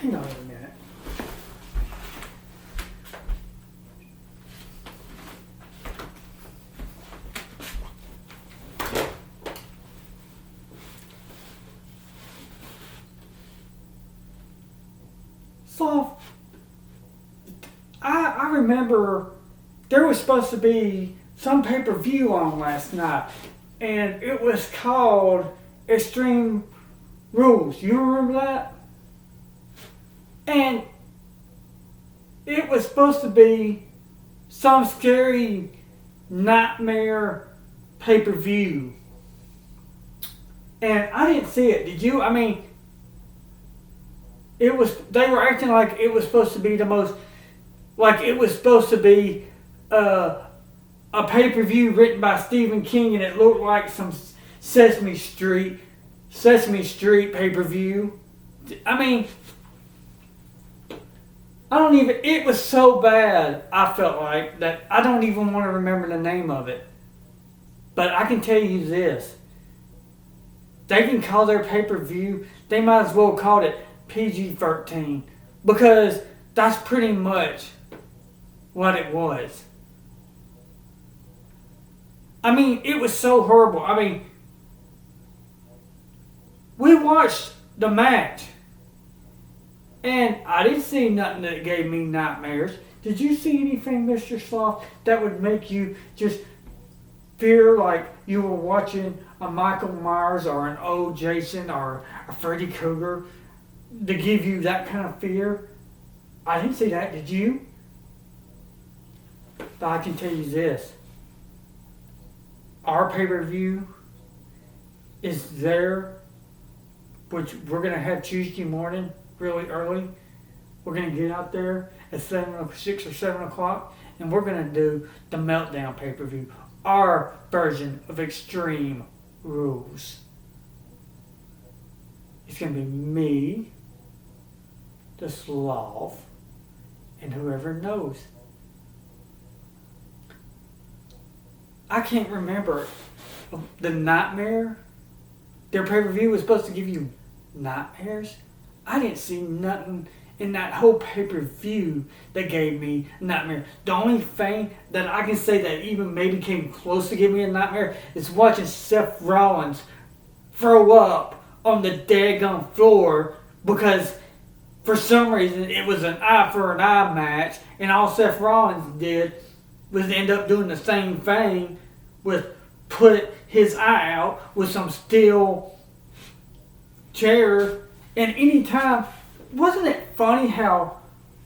Hang on a minute. So, I remember there was supposed to be some pay-per-view on last night, and it was called Extreme Rules. You remember that? And it was supposed to be some scary nightmare pay-per-view. And I didn't see it. Did you? I mean, they were acting like it was supposed to be the most, like it was supposed to be a pay-per-view written by Stephen King, and it looked like some Sesame Street pay-per-view. I mean, it was so bad, I felt like, that I don't even want to remember the name of it. But I can tell you this. They can call their pay-per-view, they might as well call it PG-13. Because that's pretty much what it was. I mean, it was so horrible. I mean, we watched the match. And I didn't see nothing that gave me nightmares. Did you see anything, Mr. Sloth, that would make you just fear like you were watching a Michael Myers or an old Jason or a Freddy Krueger to give you that kind of fear? I didn't see that. Did you? But I can tell you this. Our pay-per-view is there, which we're going to have Tuesday morning. Really early. We're going to get out there at 6 or 7 o'clock, and we're going to do the Meltdown pay-per-view, our version of Extreme Rules. It's going to be me, the Sloth, and whoever knows. I can't remember the nightmare. Their pay-per-view was supposed to give you nightmares. I didn't see nothing in that whole pay-per-view that gave me nightmare. The only thing that I can say that even maybe came close to giving me a nightmare is watching Seth Rollins throw up on the daggone floor because for some reason it was an eye for an eye match, and all Seth Rollins did was end up doing the same thing with put his eye out with some steel chair. And anytime, wasn't it funny how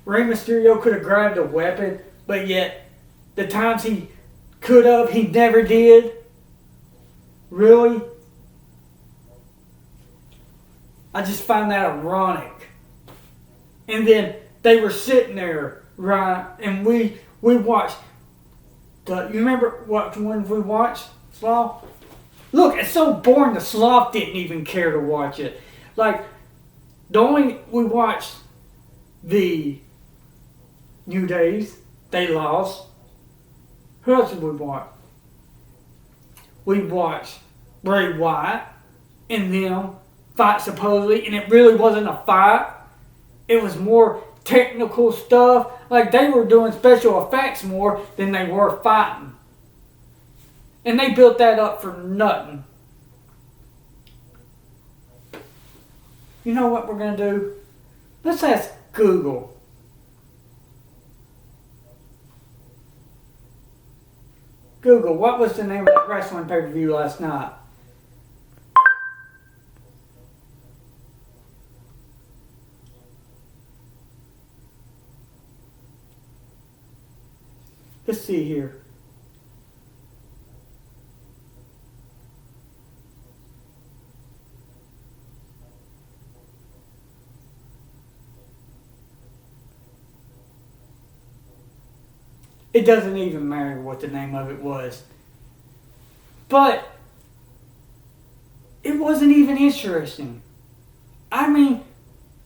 Rey Mysterio could have grabbed a weapon, but yet the times he could have, he never did? Really? I just find that ironic. And then they were sitting there, right, and we watched, you remember what ones we watched, Sloth? Look, it's so boring the Sloth didn't even care to watch it. Like, we watched the New Days. They lost. Who else did we watch? We watched Bray Wyatt and them fight supposedly, and it really wasn't a fight. It was more technical stuff. Like they were doing special effects more than they were fighting. And they built that up for nothing. You know what we're going to do? Let's ask Google. Google, what was the name of that wrestling pay-per-view last night? Let's see here. It doesn't even matter what the name of it was. But it wasn't even interesting. I mean,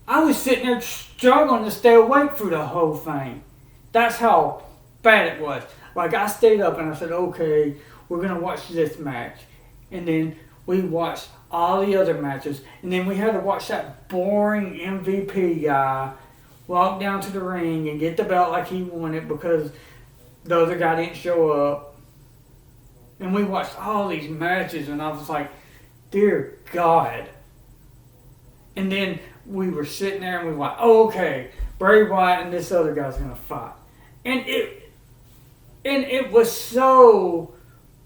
I was sitting there struggling to stay awake through the whole thing. That's how bad it was. Like, I stayed up and I said, okay, we're going to watch this match. And then we watched all the other matches. And then we had to watch that boring MVP guy walk down to the ring and get the belt like he wanted because the other guy didn't show up. And we watched all these matches and I was like, dear God. And then we were sitting there and we were like, oh, okay, Bray Wyatt and this other guy's going to fight. And it was so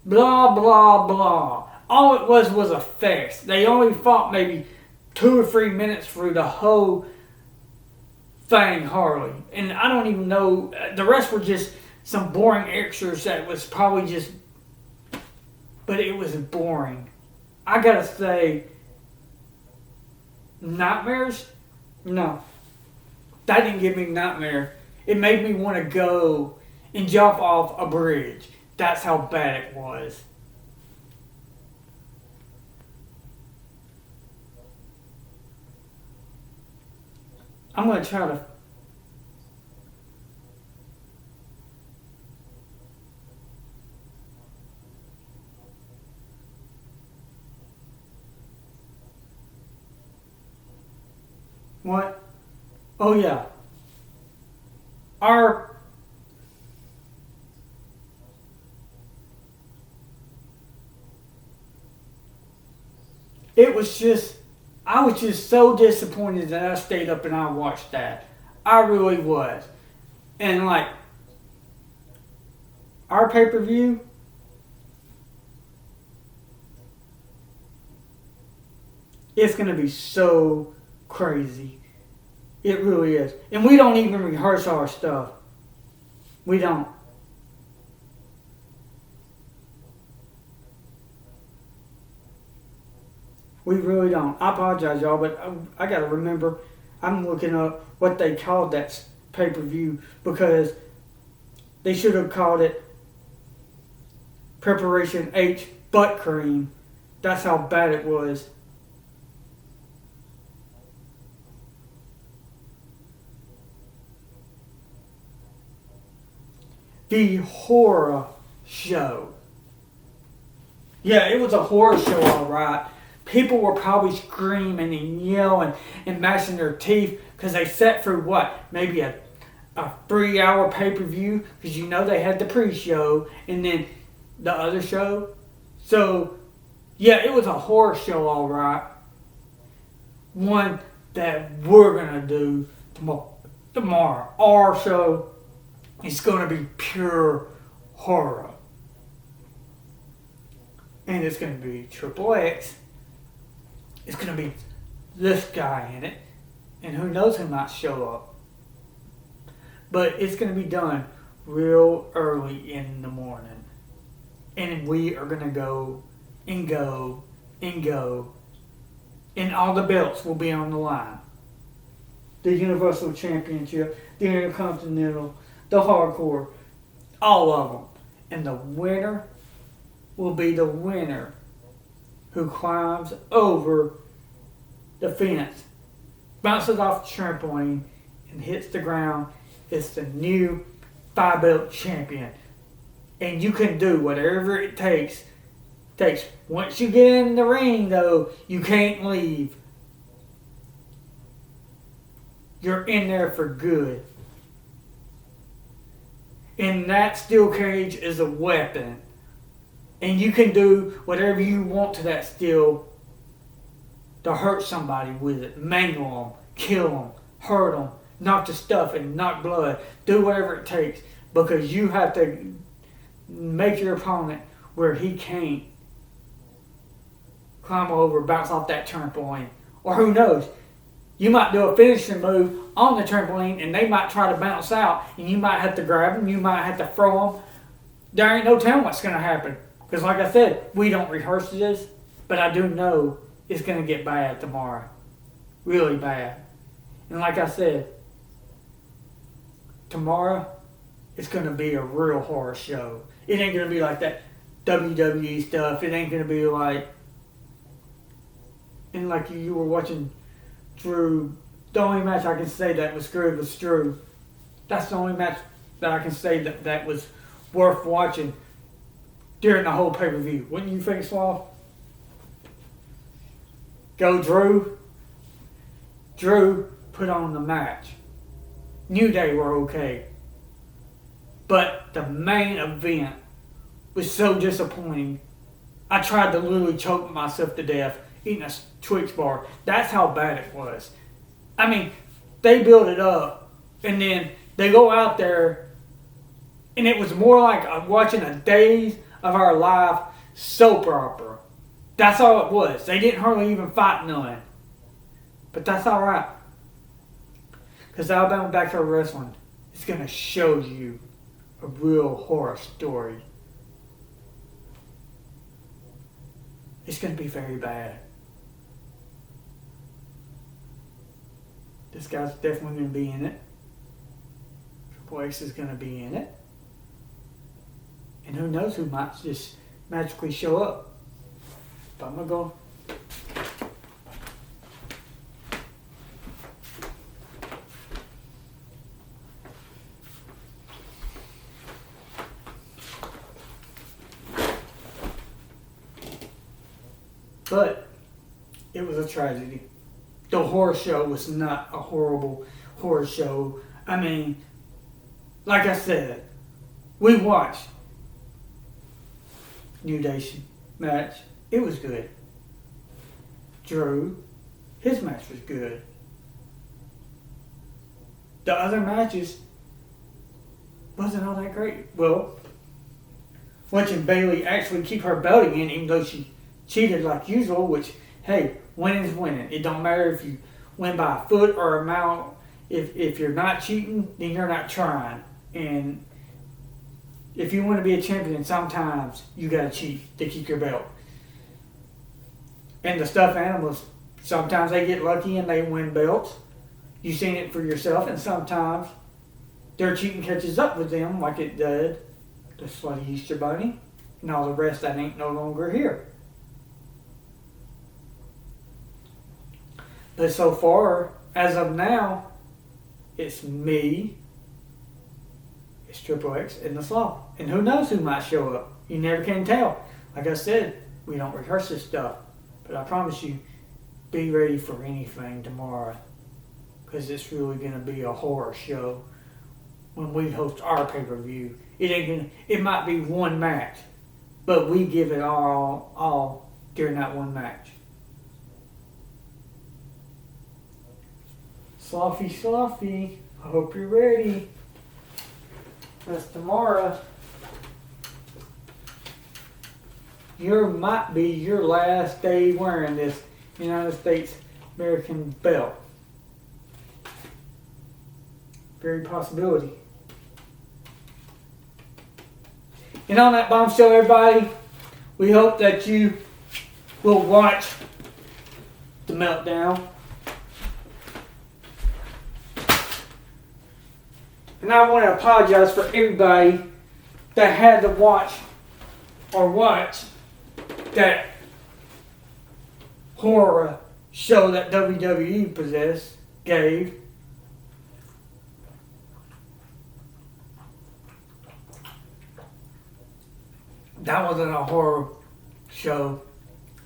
blah, blah, blah. All it was a farce. They only fought maybe 2 or 3 minutes through the whole thing, hardly. And I don't even know, the rest were just some boring extras that was probably just, but it was boring. I gotta say, nightmares? No. That didn't give me nightmare. It made me want to go and jump off a bridge. That's how bad it was. I'm going to try to... What? Oh, yeah. I was just so disappointed that I stayed up and I watched that. I really was. And like, our pay-per-view, it's going to be so crazy. It really is. And we don't even rehearse our stuff. We don't. We really don't. I apologize, y'all, but I got to remember, I'm looking up what they called that pay-per-view because they should have called it Preparation H Butt Cream. That's how bad it was. The horror show. Yeah, it was a horror show, all right. People were probably screaming and yelling and gnashing their teeth because they sat through what? Maybe a 3-hour pay-per-view because you know they had the pre-show and then the other show. So, yeah, it was a horror show, all right. One that we're going to do tomorrow. Our show is going to be pure horror. And it's going to be Triple X. It's going to be this guy in it. And who knows who might show up. But it's going to be done real early in the morning. And we are going to go and go and go. And all the belts will be on the line. The Universal Championship, the Intercontinental, the Hardcore, all of them. And the winner will be the winner who climbs over the fence, bounces off the trampoline, and hits the ground. It's the new 5-belt champion. And you can do whatever it takes. Once you get in the ring, though, you can't leave. You're in there for good. And that steel cage is a weapon. And you can do whatever you want to that steel to hurt somebody with it. Mangle them, kill them, hurt them, knock the stuff and knock blood. Do whatever it takes because you have to make your opponent where he can't climb over, bounce off that trampoline. Or who knows, You might do a finishing move on the trampoline, and they might try to bounce out, and you might have to grab them. You might have to throw them. There ain't no telling what's going to happen. Because like I said, we don't rehearse this, but I do know it's going to get bad tomorrow. Really bad. And like I said, tomorrow it's going to be a real horror show. It ain't going to be like that WWE stuff. It ain't going to be like, and like you were watching Drew. The only match I can say that was good was Drew. That's the only match that I can say that was worth watching during the whole pay-per-view. Wouldn't you think, Slav? Go Drew. Drew put on the match. New Day were okay. But the main event was so disappointing. I tried to literally choke myself to death eating a Twix bar. That's how bad it was. I mean, they build it up and then they go out there and it was more like watching a Days of Our Life soap opera. That's all it was. They didn't hardly even fight none. But that's alright. Because Alabama Backyard Wrestling is going to show you a real horror story. It's going to be very bad. This guy's definitely going to be in it. Triple X is going to be in it. And who knows who might just magically show up. But I'm going to go. But it was a tragedy. The horror show was not a horrible horror show. I mean, like I said, we watched New Day match. It was good. Drew, his match was good. The other matches wasn't all that great. Well, watching Bayley actually keep her belt again, even though she cheated like usual, which, hey, winning's winning. It don't matter if you win by a foot or a mile. If you're not cheating, then you're not trying. And if you want to be a champion, sometimes you got to cheat to keep your belt. And the stuffed animals, sometimes they get lucky and they win belts. You've seen it for yourself, and sometimes their cheating catches up with them like it did the Slutty Easter Bunny and all the rest that ain't no longer here. But so far, as of now, it's me, it's Triple X, and the Slaw. And who knows who might show up. You never can tell. Like I said, we don't rehearse this stuff. But I promise you, be ready for anything tomorrow. Because it's really going to be a horror show when we host our pay-per-view. It might be one match, but we give it all during that one match. Sloppy. I hope you're ready. That's tomorrow. Might be your last day wearing this United States American belt. Very possibility. And on that bombshell, everybody, we hope that you will watch the meltdown. And I want to apologize for everybody that had to watch that horror show that WWE gave. That wasn't a horror show.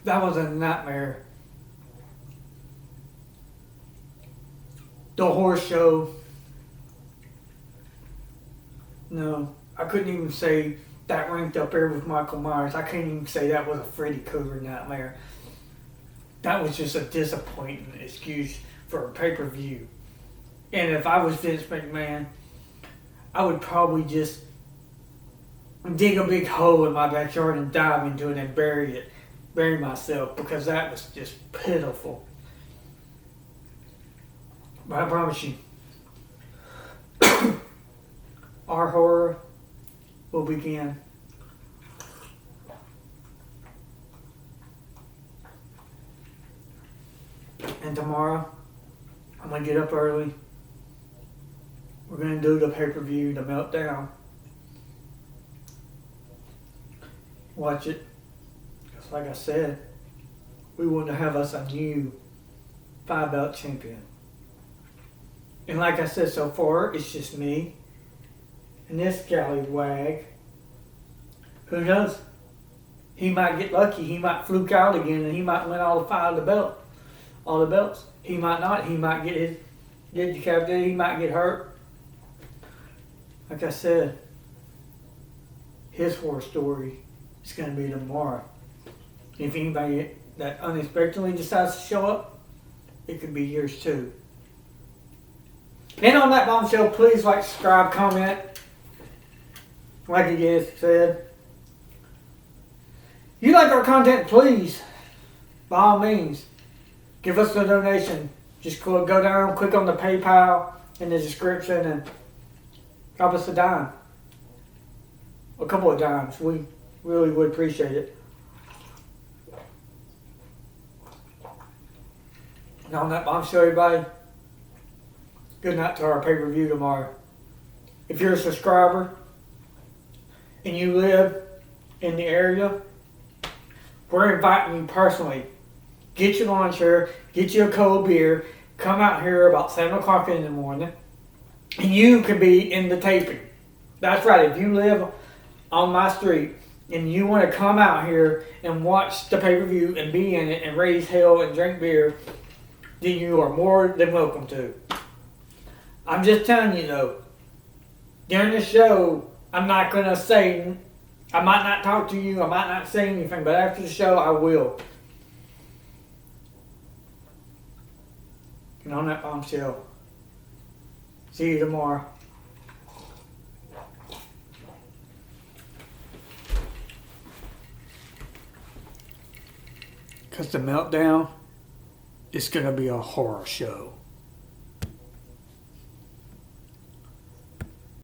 That was a nightmare. The horror show. No, I couldn't even say that ranked up there with Michael Myers. I can't even say that was a Freddy Krueger nightmare. That was just a disappointing excuse for a pay-per-view. And if I was Vince McMahon, I would probably just dig a big hole in my backyard and dive into it and bury myself, because that was just pitiful. But I promise you, our horror will begin. And tomorrow, I'm going to get up early. We're going to do the pay-per-view, the meltdown. Watch it. Because like I said, we want to have us a new 5-belt champion. And like I said, so far, it's just me and this scallywag. Who knows? He might get lucky. He might fluke out again and he might win all the belts. He might not. He might get decapitated. He might get hurt. Like I said, his horror story is going to be tomorrow. If anybody that unexpectedly decides to show up, it could be yours too. And on that bombshell, please like, subscribe, comment. Like I just said. If you like our content, please, by all means, give us a donation. Just go down, click on the PayPal in the description, and drop us a dime. A couple of dimes. We really would appreciate it. And on that bombshell, everybody, good night to our pay-per-view tomorrow. If you're a subscriber and you live in the area, we're inviting you personally. Get your lawn chair, get you a cold beer, come out here about 7 o'clock in the morning, and you can be in the taping. That's right, if you live on my street and you want to come out here and watch the pay-per-view and be in it and raise hell and drink beer, then you are more than welcome to. I'm just telling you though, during the show, I'm not going to say, I might not talk to you, I might not say anything, but after the show, I will. And on that bombshell, see you tomorrow. Because the meltdown is going to be a horror show.